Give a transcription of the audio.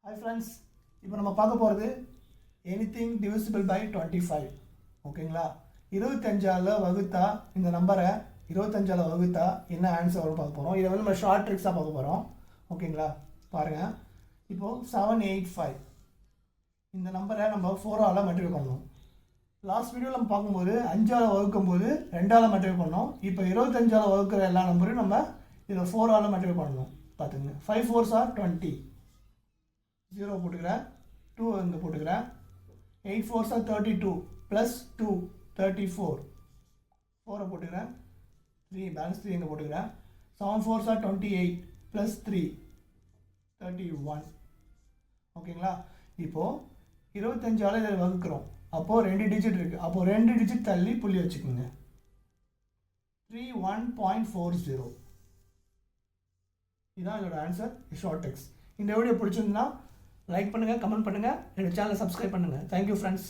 Hi friends, இப்போ நம்ம பார்க்க போகிறது எனிதிங் டிவிசிபிள் பை 25. ஓகேங்களா? 25ஆல் வகுத்தா இந்த நம்பரை 25ஆல் வகுத்தா என்ன ஆன்சர் வரும் பார்க்க போகிறோம். இதை வந்து நம்ம ஷார்ட் ட்ரிக்ஸாக பார்க்க போகிறோம். ஓகேங்களா? பாருங்கள். இப்போது 785 இந்த நம்பரை நம்ம 4ஆல் மல்டிப்ளை பண்ணணும். லாஸ்ட் வீடியோவில் நம்ம பார்க்கும்போது 5ஆல் வகுக்கும்போது 2ஆல் மல்டிப்ளை பண்ணோம். இப்போ 25ஆல் வகுக்கிற எல்லா நம்பரையும் நம்ம இதில் 4ஆல் மல்டிப்ளை பண்ணணும். பார்த்துங்க. 5 4s are 20. 0 போட்டுக்கிறேன், 2 இங்கே போட்டுக்கிறேன். 8 4s are 32 ப்ளஸ் 2 34. 4 போட்டுக்கிறேன். 3 பேலன்ஸ் 3 இங்கே போட்டுக்கிறேன். 7 4s are 28 ப்ளஸ் 3 31. ஓகேங்களா? இப்போது 25ஆல் இதில் வகுக்கிறோம். அப்போது 2 டிஜிட் இருக்குது. அப்போது 2 டிஜிட் தள்ளி புள்ளி வச்சுக்கோங்க. 31.40. இதுதான் இதோட ஆன்சர். Short text. இந்த வீடியோ பிடிச்சிருந்தா லைக் பண்ணுங்கள், கமெண்ட் பண்ணுங்கள், என்னோட சேனலை சப்ஸ்கிரைப் பண்ணுங்கள். Thank you friends.